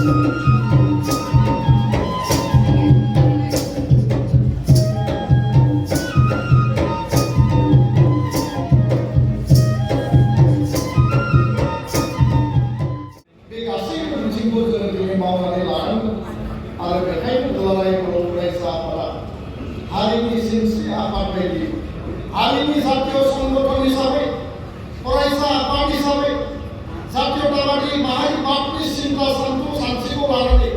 हारिनि सिनस्रि आफाद बायदि हारिनि जातीय संगठन हिसाबै फरायसा आफाद हिसाबै जातीयतावादी माहारिबादनि सिन्था सानथौ सानस्रिखौ लानानै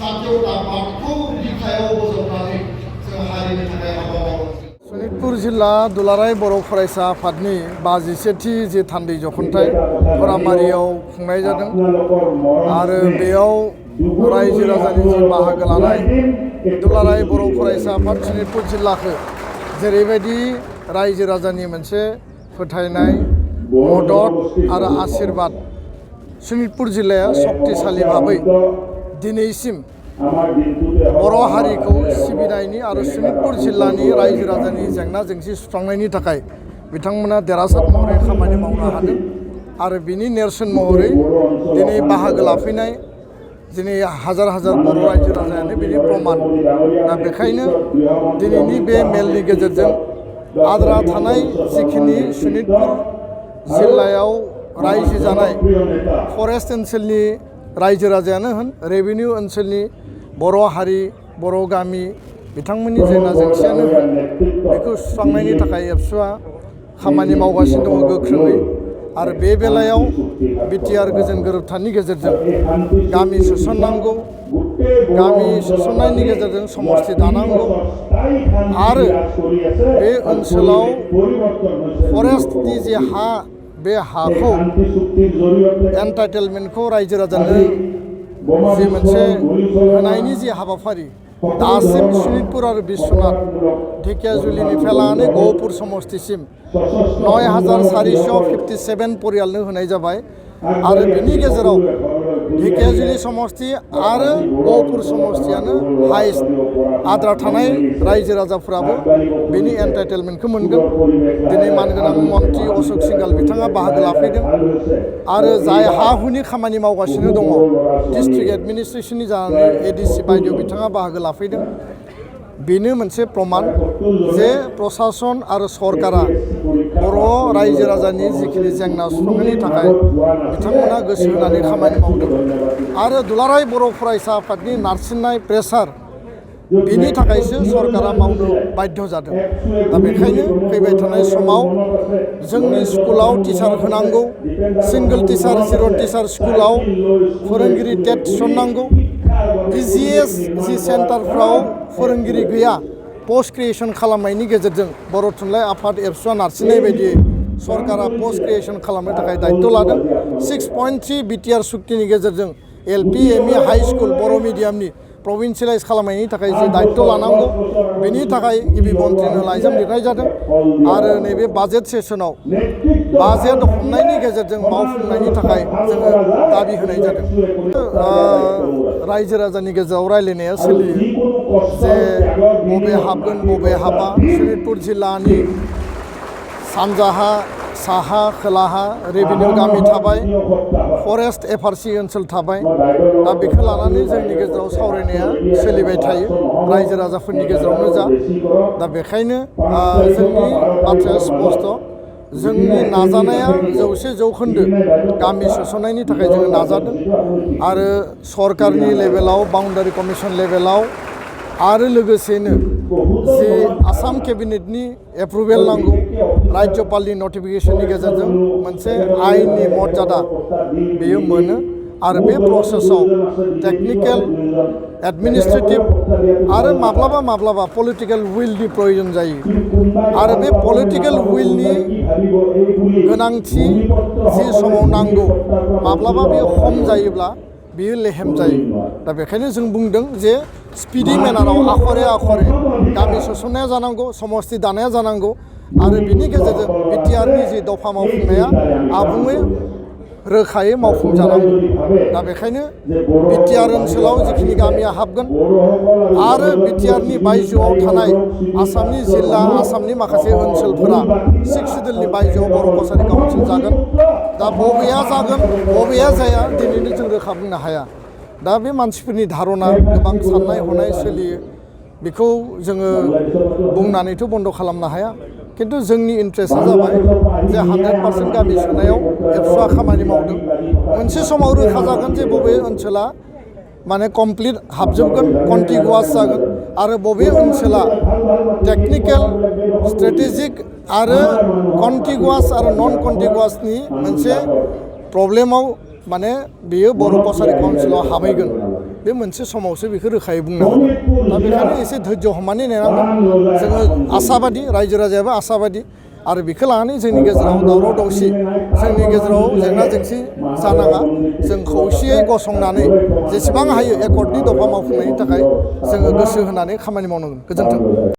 जातीयतावादखौ बिखायाव बजबनानै जों हारिनि थाखाय हाबा मावो। सनितपुर जिल्ला दुलाराय बर' फरायसा आफादनि 52थि जे थान्दै जखनथाइ फरामारियाव खुंनाय जादों आरो बेयाव रायजो राजानि जि बाहागो लानाय दुलाराय बर' फरायसा आफाद सनितपुर जिल्लाखौ जेरैबायदि रायजो राजानि मोनसे फोथायनाय मदद आरो आशीर्बाद सनितपुर जिल्लाया शक्तिशाली भाबै दिनैसिम बर' हारिखौ सिबिनायनि आरो सनितपुर जिल्लानि रायजो राजानि जेंना जेंसि सुस्रांनायनि थाखाय बिथांमोना देरहासार महरै खामानि मावनो हादों आरो बिनि नेरसोन महरै दिनै बाहागो लाफैनाय दिनै हाजार हाजार बर' रायजो राजायानो बेनि प्रमान। दा बेखायनो दिनैनि बे मेलनि गेजेरजों आद्रा थानाय जिखिनि सनितपुर जिल्लायाव रायजो जानाय फरेस्ट ओनसोलनि रायजो राजायानो होन रेभिनिउ ओनसोलनि बर' हारि बर' गामि बिथांमोननि जेंना जेंसियानो होन बेखौ सुस्रांनायनि थाखाय एबसुआ खामानि मावगासिनो दङ गोख्रोङै आरो बे बेलायाव बिटिआर गोजोन गोरोबथानि गेजेरजों गामि सोसननांगौ गामि सोसननायनि गेजेरजों समस्ति दानांगौ आरो बे ओनसोलाव फरेस्टनि जे हा बे हाखौ एन्टाइटेलमेन्टखौ रायजो राजानो जि मोनसे होनायनि जि हाबाफारि दासिम सनितपुर आरो बिश्वनाथ ढेकियाजुलिनिफ्राय लानानै गहपुर समस्तिसिम 9457 परियालनो होनाय जाबाय आरो बिनि गेजेराव ढेकियाजुलि समस्ति आरो गहपुर समस्तियानो हाइस्ट आद्रा थानाय रायजो राजाफोराबो बेनि एन्टाइटेलमेन्टखौ मोनगोन। दिनै मानगोनां मन्त्रि अशोक सिंघाल बिथाङा बाहागो लाफैदों आरो जाय हा हुनि खामानि मावगासिनो दङ डिस्ट्रिक्ट एडमिनिस्ट्रेसननि जानानै एडिसि बायदियाव बिथाङा बाहागो लाफैदों। बेनो मोनसे प्रमान जे प्रशासन आरो सरकारा बर' रायजो राजानि जिखिनि जेंना सुस्रांनायनि थाखाय बिथांमोना गोसो होनानै खामानि मावदों आरो दुलाराय बर' फरायसा आफादनि नारसिननाय प्रेसार बेनि थाखायसो सरकारा मावनो बाध्य जादों। दा बेखायनो फैबाय थानाय समाव जोंनि स्कुलाव टिचार होनांगौ सिंगल टिचार जिर' टिचार स्कुलाव फोरोंगिरि टेट थिसननांगौ इजिएस जि सेन्टारफ्राव फोरोंगिरि गैया पस्ट क्रिएसन खालामनायनि गेजेरजों बर' थुनलाइ आफाद एबसुआ नारसिननाय बायदियै सरकारा पस्ट क्रिएसन खालामनो थाखाय दायित्व लादों। 6.3 बिटिआर सुक्तिनि गेजेरजों एलपि एमइ हाइ स्कुल बर' मिडियामनि प्रभिन्सियेलाइज खालामनायनि थाखाय जे दायित्व लानांगौ बेनि थाखाय गिबि मन्थ्रिनो लाइजाम लिरनाय जादों आरो नैबे बाजेट सेसनाव बाजेट हमनायनि गेजेरजों मावफुंनायनि थाखाय जोङो दाबि होनाय जादों। रायजो राजानि गेजेराव रायलायनाया सोलियो जे बबे हाबगोन बबे हाबा सनितपुर जिल्लानि सानजाहा साहा खोलाहा रेभिनिउ गामि थाबाय फरेस्ट एफआरसि ओनसोल थाबाय। दा बेखौ लानानै जोंनि गेजेराव सावरायनाया सोलिबाय थायो रायजो राजाफोरनि गेजेरावनो जा। दा बेखायनो जोंनि बाथ्राया स्पस्ट जोंनि नाजानाया 100% गामि सोसननायनि थाखाय जोङो नाजादों आरो सरकारनि लेभेलाव बाउन्डारि कमिसन लेभेलाव आरो लोगोसेनो जि आसाम केबिनेटनि एप्रुभेल नांगौ राज्यपालनि नटिफिकेसननि गेजेरजों मोनसे आयेननि मर्यादा बेयो मोनो आरो बे प्रसेसआव टेक्निकेल एडमिनिस्ट्रेटिभ आरो माब्लाबा पलिटिकेल उइलनि प्रयोजन जायो आरो बे पलिटिकेल उइलनि गोनांथि जि समाव नांगौ माब्लाबा बेयो खम जायोब्ला बेयो लेहेम जायो। दा बेखायनो जों बुंदों जे स्पिडि मेनाराव आखरे गामि सोसननाया जानांगौ समस्ति दानाया जानांगौ आरो बिनि गेजेरजों बिटिआरनि जि दफा मावफुंनाया आबुङै रोखायै मावफुंजानांगौ। दा बेखायनो बिटिआर ओनसोलाव जिखिनि गामिया हाबगोन आरो बिटिआरनि बायजोआव थानाय आसामनि जिल्ला आसामनि माखासे ओनसोलफोरा 6 सिडुलनि बायजोआव बर' कसारि काउन्सिल जागोन। दा बबेया जागोन बबेया जाया दिनैनो जों रोखा बुंनो हाया दा बे मानसिफोरनि धारना गोबां साननाय हनाय सोलियो बेखौ जोङो बुंनानैथ' बन्द' खालामनो हाया खिन्थु जोंनि इन्ट्रेस्टआ जाबाय जे 100% गामि सोनायाव एबसुआ खामानि मावदों मोनसे समाव रोखा जागोन जे बबे ओनसोला माने कमप्लिट हाबजोबगोन कन्टिगुवास जागोन आरो बबे ओनसोला टेकनिकेल स्ट्रेटेजिक आरो कन्टिगुवास आरो नन कन्टिगुवासनि मोनसे प्रब्लेमाव माने बेयो बर' कसारि काउन्सिलाव हाबहैगोन बे मोनसे समावसो बेखौ रोखायै बुंनो हागोन दा बेखायनो एसे धैर्य हमनानै नेनांगोन जोङो आसाबादि रायजो राजायाबो आसाबादि आरो बेखौ लानानै जोंनि गेजेराव दावराव दावसि जोंनि गेजेराव जेंना जेंसि जानाङा जों खौसेयै गसंनानै जेसेबां हायो एकर्डनि दफा मावफुंनायनि थाखाय जोङो गोसो होनानै खामानि मावनांगोन गोजोन्थों।